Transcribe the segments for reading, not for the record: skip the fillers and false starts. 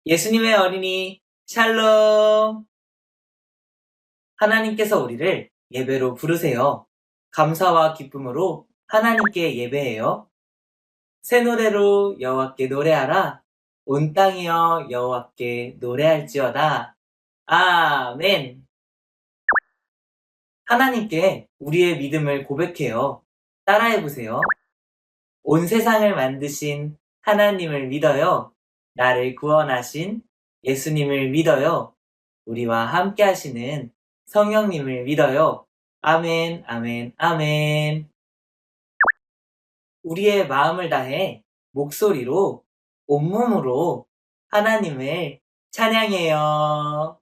예수님의 어린이 샬롬! 하나님께서 우리를 예배로 부르세요. 감사와 기쁨으로 하나님께 예배해요. 새 노래로 여호와께 노래하라. 온 땅이여 여호와께 노래할지어다. 아멘. 하나님께 우리의 믿음을 고백해요. 따라해보세요. 온 세상을 만드신 하나님을 믿어요. 나를 구원하신 예수님을 믿어요. 우리와 함께 하시는 성령님을 믿어요. 아멘, 아멘, 아멘. 우리의 마음을 다해 목소리로, 온몸으로 하나님을 찬양해요.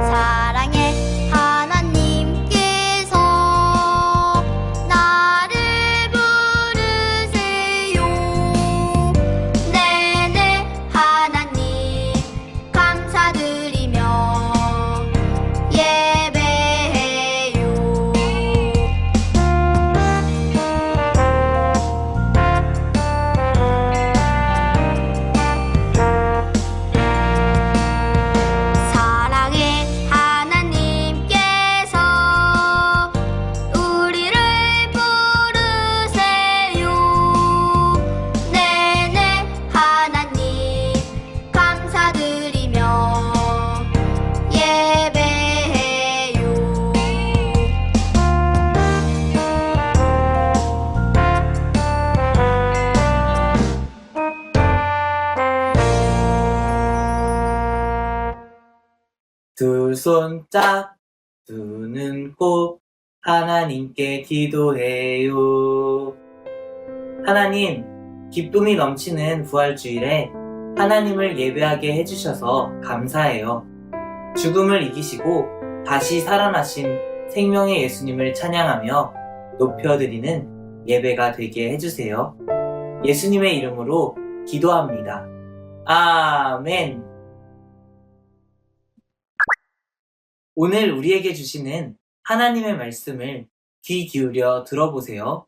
사랑의 하나님께서 나를 부르세요. 네네 하나님 감사드리며 예배해요. 사랑의 하나님께서 우리를 부르세요. 네네 하나님 감사드리며 예배해요. 두 손 짝, 두 눈 꼭 하나님께 기도해요. 하나님, 기쁨이 넘치는 부활주일에 하나님을 예배하게 해주셔서 감사해요. 죽음을 이기시고 다시 살아나신 생명의 예수님을 찬양하며 높여드리는 예배가 되게 해주세요. 예수님의 이름으로 기도합니다. 아멘. 오늘 우리에게 주시는 하나님의 말씀을 귀 기울여 들어보세요.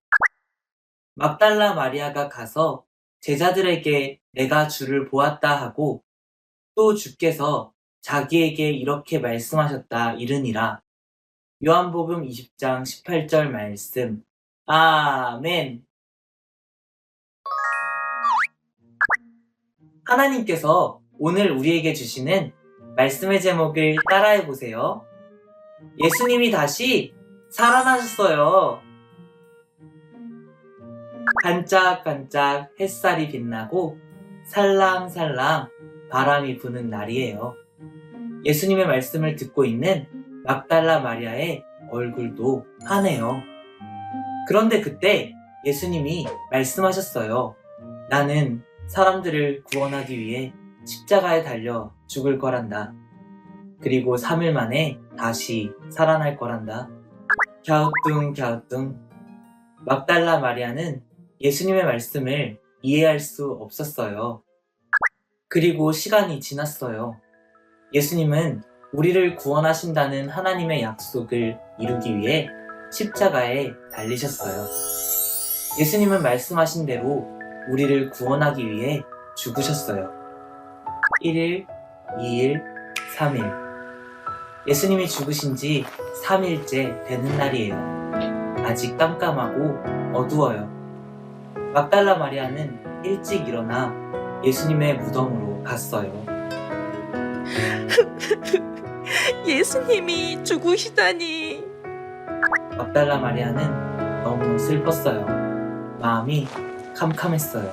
막달라 마리아가 가서 제자들에게 내가 주를 보았다 하고 또 주께서 자기에게 이렇게 말씀하셨다 이르니라. 요한복음 20장 18절 말씀. 아멘. 하나님께서 오늘 우리에게 주시는 말씀의 제목을 따라해 보세요. 예수님이 다시 살아나셨어요. 반짝반짝 햇살이 빛나고 살랑살랑 바람이 부는 날이에요. 예수님의 말씀을 듣고 있는 막달라 마리아의 얼굴도 환해요. 그런데 그때 예수님이 말씀하셨어요. 나는 사람들을 구원하기 위해 십자가에 달려 죽을 거란다. 그리고 3일 만에 다시 살아날 거란다. 갸우뚱. 막달라 마리아는 예수님의 말씀을 이해할 수 없었어요. 그리고 시간이 지났어요. 예수님은 우리를 구원하신다는 하나님의 약속을 이루기 위해 십자가에 달리셨어요. 예수님은 말씀하신 대로 우리를 구원하기 위해 죽으셨어요. 1일, 2일, 3일. 예수님이 죽으신 지 3일째 되는 날이에요. 아직 깜깜하고 어두워요. 막달라 마리아는 일찍 일어나 예수님의 무덤으로 갔어요. 예수님이 죽으시다니. 막달라 마리아는 너무 슬펐어요. 마음이 캄캄했어요.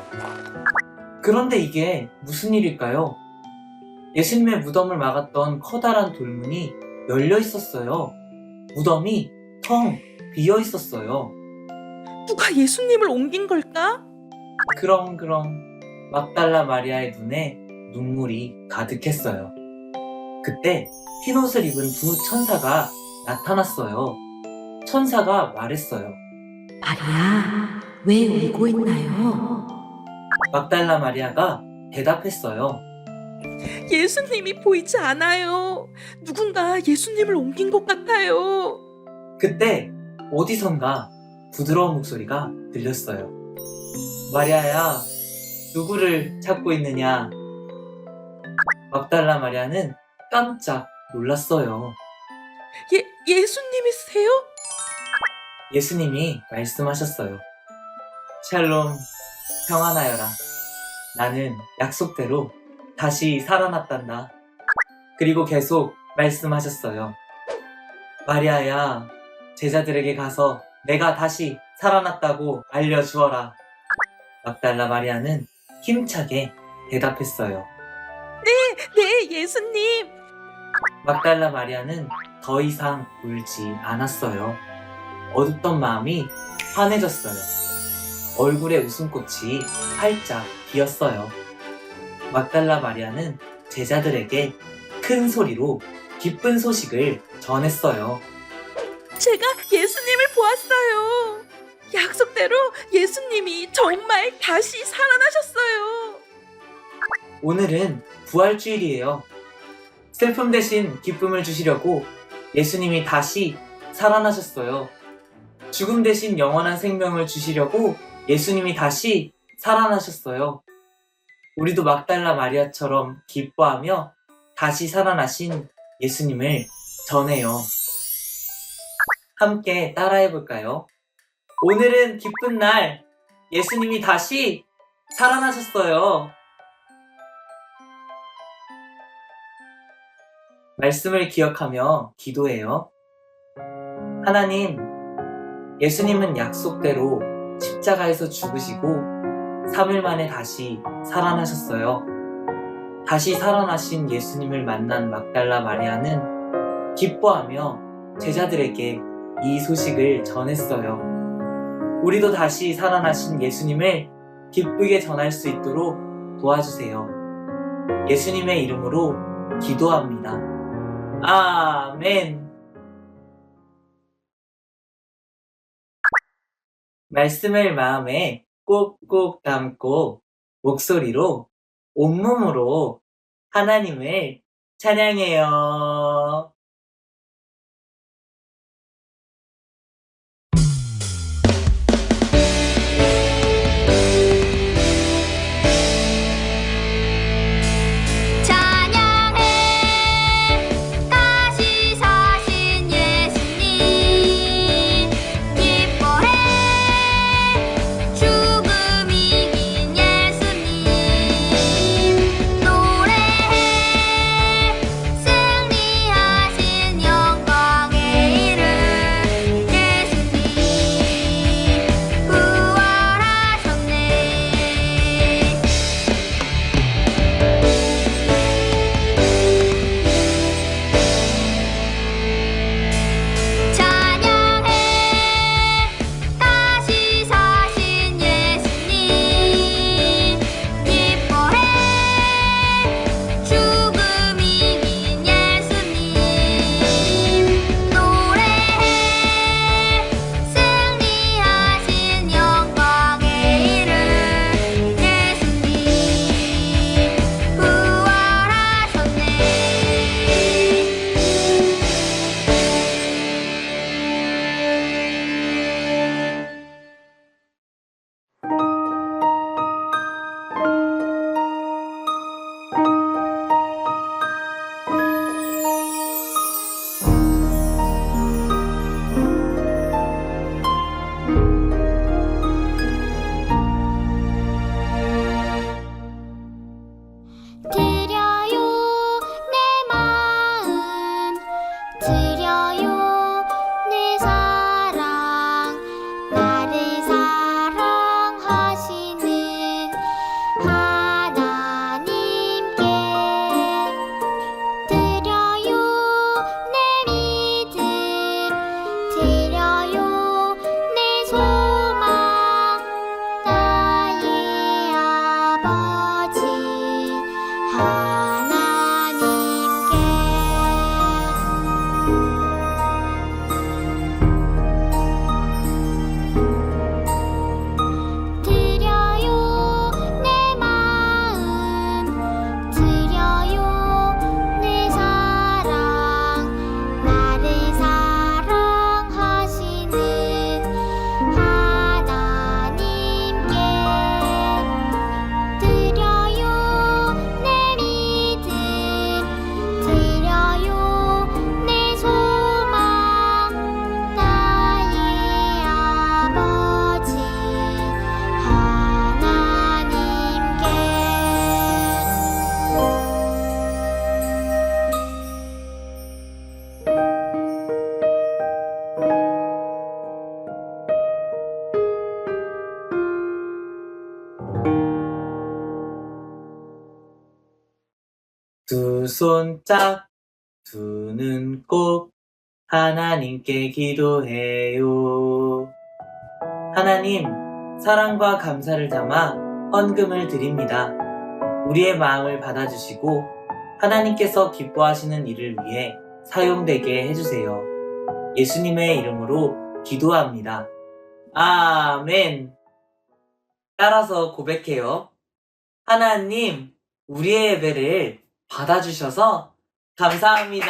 그런데 이게 무슨 일일까요? 예수님의 무덤을 막았던 커다란 돌문이 열려 있었어요. 무덤이 텅 비어 있었어요. 누가 예수님을 옮긴 걸까? 그렁그렁 막달라 마리아의 눈에 눈물이 가득했어요. 그때 흰옷을 입은 두 천사가 나타났어요. 천사가 말했어요. 마리아, 왜 울고 있나요? 막달라 마리아가 대답했어요. 예수님이 보이지 않아요. 누군가 예수님을 옮긴 것 같아요. 그때 어디선가 부드러운 목소리가 들렸어요. 마리아야, 누구를 찾고 있느냐? 막달라 마리아는 깜짝 놀랐어요. 예수님이세요? 예수님이 말씀하셨어요. 샬롬, 평안하여라. 나는 약속대로 다시 살아났단다. 그리고 계속 말씀하셨어요. 마리아야, 제자들에게 가서 내가 다시 살아났다고 알려주어라. 막달라 마리아는 힘차게 대답했어요. 네, 예수님. 막달라 마리아는 더 이상 울지 않았어요. 어둡던 마음이 환해졌어요. 얼굴에 웃음꽃이 활짝 피었어요. 막달라 마리아는 제자들에게 큰 소리로 기쁜 소식을 전했어요. 제가 예수님을 보았어요. 약속대로 예수님이 정말 다시 살아나셨어요. 오늘은 부활주일이에요. 슬픔 대신 기쁨을 주시려고 예수님이 다시 살아나셨어요. 죽음 대신 영원한 생명을 주시려고 예수님이 다시 살아나셨어요. 우리도 막달라 마리아처럼 기뻐하며 다시 살아나신 예수님을 전해요. 함께 따라해 볼까요? 오늘은 기쁜 날, 예수님이 다시 살아나셨어요. 말씀을 기억하며 기도해요. 하나님, 예수님은 약속대로 십자가에서 죽으시고 3일 만에 다시 살아나셨어요. 다시 살아나신 예수님을 만난 막달라 마리아는 기뻐하며 제자들에게 이 소식을 전했어요. 우리도 다시 살아나신 예수님을 기쁘게 전할 수 있도록 도와주세요. 예수님의 이름으로 기도합니다. 아멘. 말씀을 마음에 꼭꼭 담고 목소리로 온몸으로 하나님을 찬양해요. 찬양해 다시 사신 예수님 기뻐해 죽음 이긴 예수님 노래해 승리하신 두 손 짝, 두 눈 꼭 하나님께 기도해요. 하나님, 사랑과 감사를 담아 헌금을 드립니다. 우리의 마음을 받아주시고 하나님께서 기뻐하시는 일을 위해 사용되게 해주세요. 예수님의 이름으로 기도합니다. 아멘. 따라서 고백해요. 하나님, 우리의 예배를 받아주셔서 감사합니다.